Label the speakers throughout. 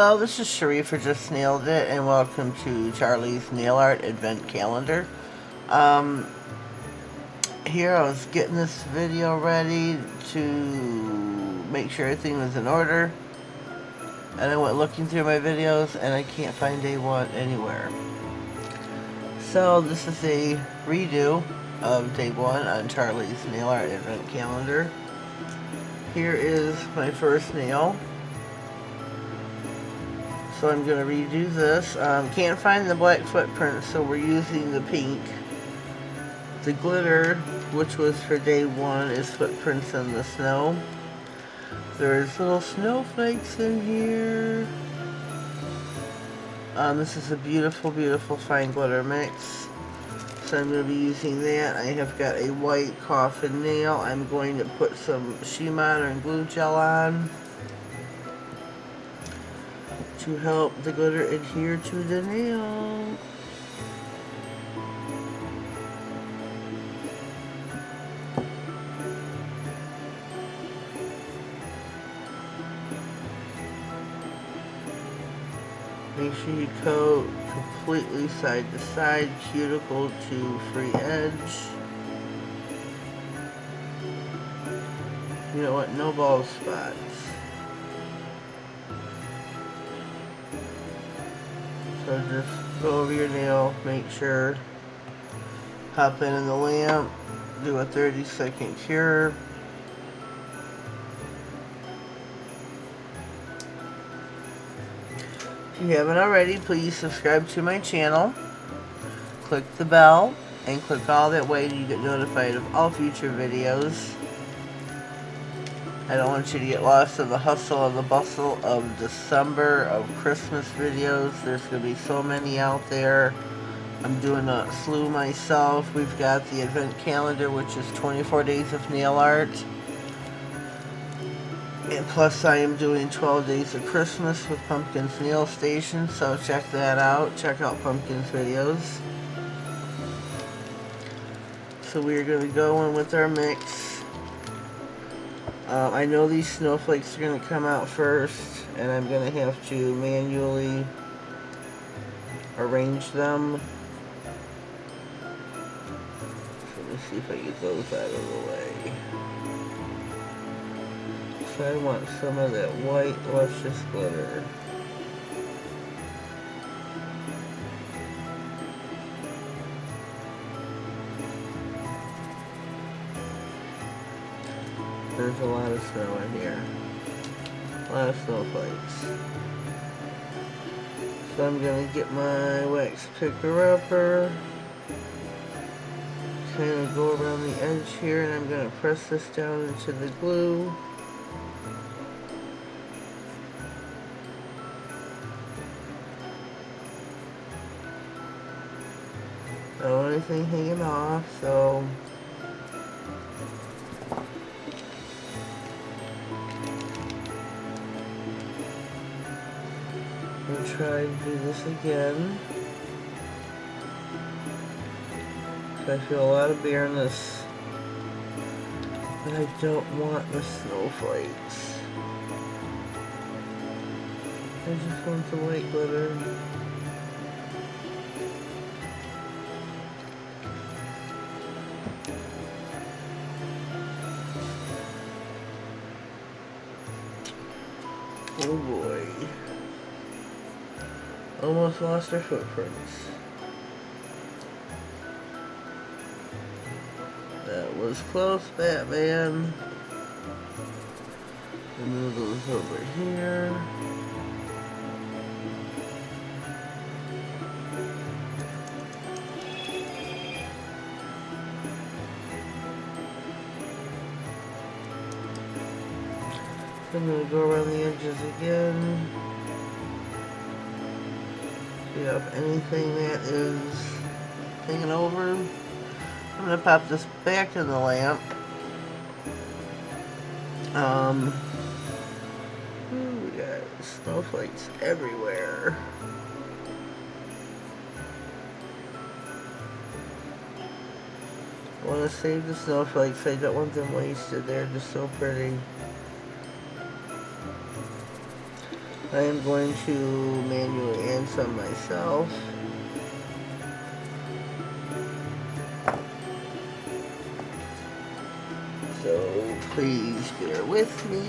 Speaker 1: Hello, this is Sharifa Just Nailed It, and welcome to Charlie's Nail Art Advent Calendar. Here I was getting this video ready to make sure everything was in order, and I went looking through my videos and I can't find day one anywhere. So this is a redo of day one on Charlie's Nail Art Advent Calendar. Here is my first nail. So I'm going to redo this. Can't find the black footprint, so we're using the pink. The glitter, which was for day one, is footprints in the snow. There's little snowflakes in here. This is a beautiful, beautiful fine glitter mix. So I'm going to be using that. I have got a white coffin nail. I'm going to put some Shimon and glue gel on to help the glitter adhere to the nail. Make sure you coat completely side to side, cuticle to free edge. You know what? No bald spots. So just go over your nail, make sure, pop in the lamp, do a 30-second cure. If you haven't already, please subscribe to my channel, click the bell, and click all that way you get notified of all future videos. I don't want you to get lost in the hustle and the bustle of December, of Christmas videos. There's going to be so many out there. I'm doing a slew myself. We've got the Advent Calendar, which is 24 days of nail art. And plus I am doing 12 days of Christmas with Pumpkin's Nail Station, so check that out. Check out Pumpkin's videos. So we're going to go in with our mix. I know these snowflakes are going to come out first, and I'm going to have to manually arrange them. So let me see if I get those out of the way. So I want some of that white luscious glitter. There's a lot of snow in here. A lot of snowflakes. So I'm going to get my wax picker upper. Kind of go around the edge here, and I'm going to press this down into the glue. I don't want anything hanging off, so we'll try to do this again. So I feel a lot of bareness, but I don't want the snowflakes. I just want the white glitter. Oh boy. Almost lost our footprints. That was close, Batman. Move those over here. I'm going to go around the edges again. See if anything that is hanging over. I'm going to pop this back in the lamp. We got snowflakes everywhere. I want to save the snowflakes. I don't want them wasted. They're just so pretty. I am going to manually add some myself. So please bear with me.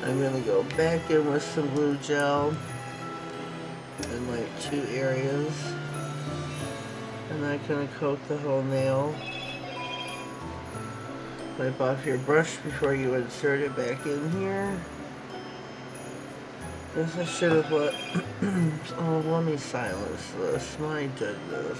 Speaker 1: I'm going to go back in with some glue gel in like 2 areas. I'm not going to coat the whole nail. Wipe off your brush before you insert it back in here. Guess I should have let... oh, let me silence this. My goodness.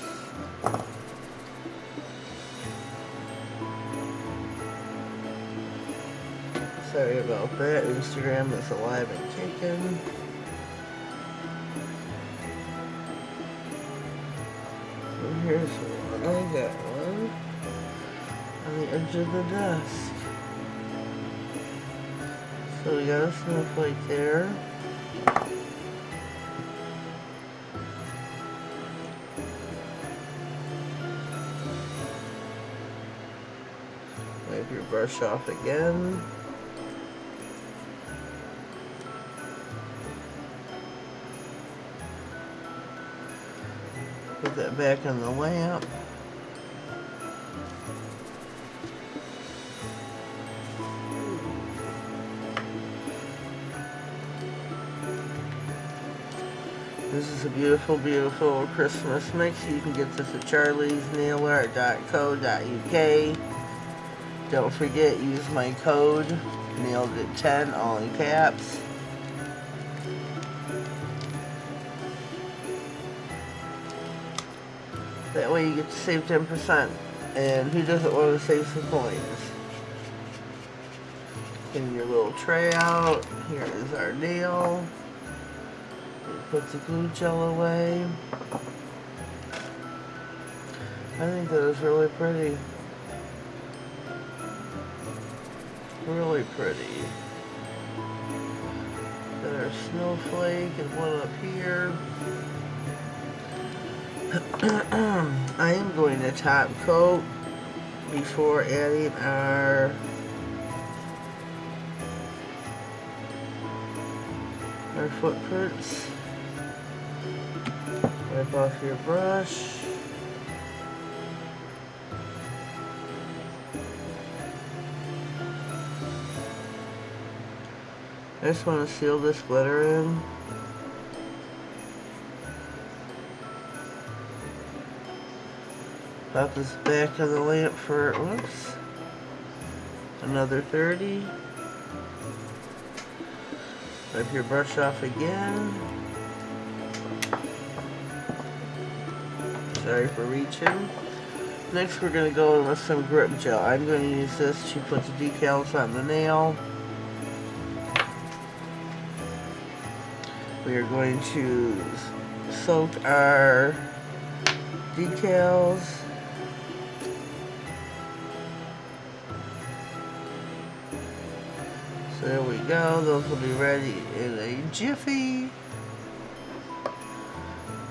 Speaker 1: Sorry about that. Instagram is alive and kicking. And here's one. I got one on the edge of the desk. So we got a snowflake there. Wipe your brush off again. Put that back on the lamp. This is a beautiful, beautiful Christmas mix. You can get this at charliesnailart.co.uk. Don't forget, use my code, NailedIt10, all in caps. That way you get to save 10%. And who doesn't want to save some coins? Clean your little tray out. Here is our nail. Put the glue gel away. I think that is really pretty. Really pretty. Got our snowflake and one up here. I am going to top coat before adding our footprints. Wipe off your brush. I just want to seal this glitter in. Pop this back of the lamp for, whoops, another 30. Wipe your brush off again. Sorry for reaching. Next we're going to go in with some grip gel. I'm going to use this to put the decals on the nail. We are going to soak our decals. So there we go. Those will be ready in a jiffy.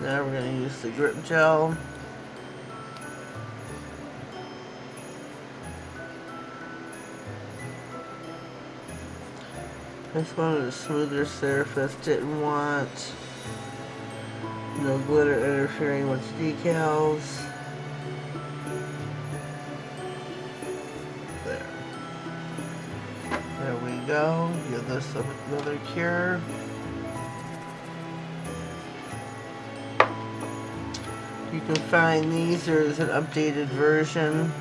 Speaker 1: Now we're going to use the grip gel. Just wanted a smoother surface, didn't want no glitter interfering with the decals. There. There we go. Give this another cure. You can find these, there's an updated version.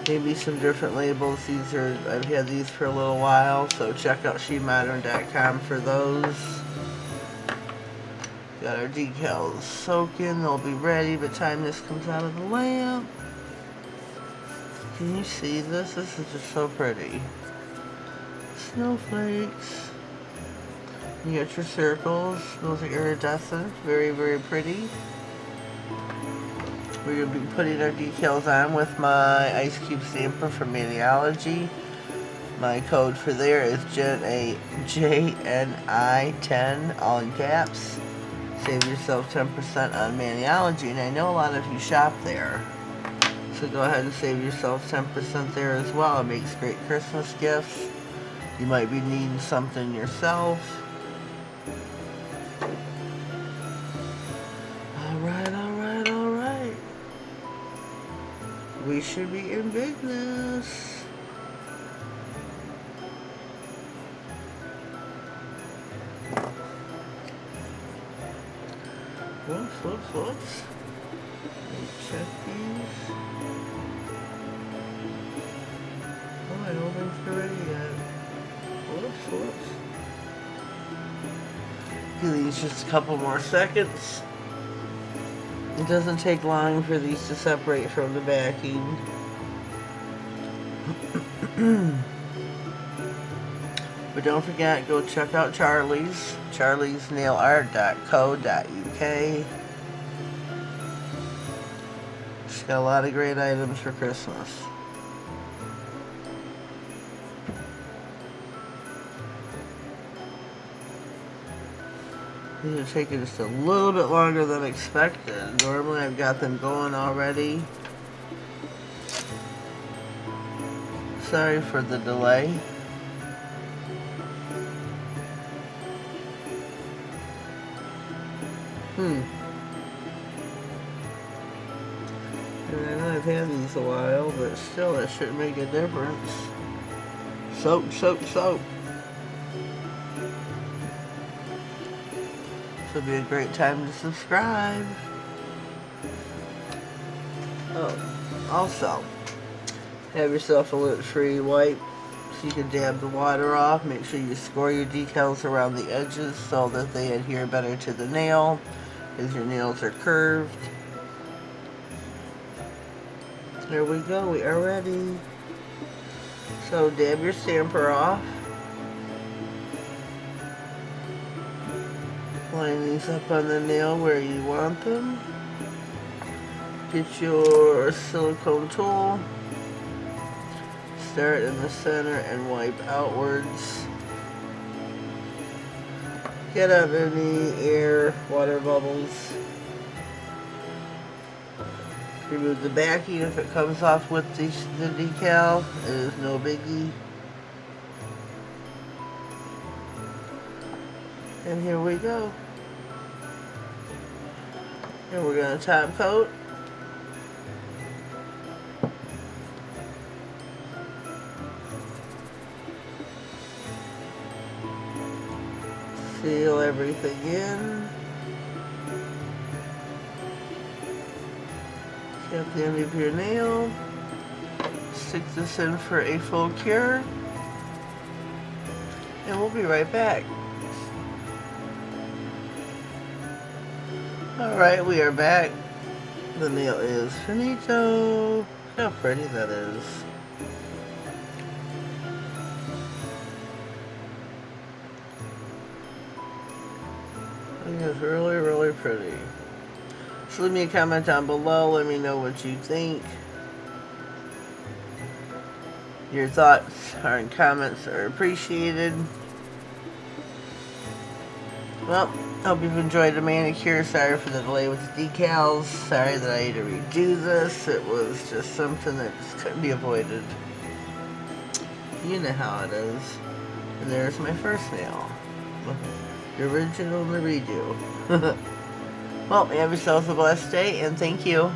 Speaker 1: Maybe some different labels. These are, I've had these for a little while, so check out shemodern.com for those. Got our decals soaking, they'll be ready by the time this comes out of the lamp. Can you see this? This is just so pretty. Snowflakes. You got your circles, those are iridescent, very, very pretty. We're going to be putting our decals on with my ice cube stamper from Maniology. My code for there is JNI10, all in caps. Save yourself 10% on Maniology, and I know a lot of you shop there. So go ahead and save yourself 10% there as well. It makes great Christmas gifts. You might be needing something yourself. Alright, alright, alright. We should be in business. Whoops. Let me check these. Oh, I don't think they're ready yet. Whoops. Give these just a couple more seconds. It doesn't take long for these to separate from the backing. But don't forget, go check out Charlie's nailart.co.uk. She's got a lot of great items for Christmas. These are taking just a little bit longer than expected. Normally I've got them going already. Sorry for the delay. And I know I've had these a while, but still that shouldn't make a difference. Soap. This would be a great time to subscribe. Oh, also, have yourself a lint-free wipe so you can dab the water off. Make sure you score your decals around the edges so that they adhere better to the nail, because your nails are curved. There we go, we are ready. So dab your stamper off. Line these up on the nail where you want them. Get your silicone tool. Start in the center and wipe outwards. Get out any air, water bubbles. Remove the backing if it comes off with the decal. It is no biggie. And here we go. And we're going to top coat. Seal everything in. At the end of your nail. Stick this in for a full cure. And we'll be right back. Alright, we are back. The nail is finito. Look how pretty that is. I think it's really, really pretty. So leave me a comment down below. Let me know what you think. Your thoughts and comments are appreciated. Well, hope you've enjoyed the manicure. Sorry for the delay with the decals. Sorry that I had to redo this. It was just something that just couldn't be avoided. You know how it is. And there's my first nail. The original and the redo. Well, have yourselves a blessed day, and thank you.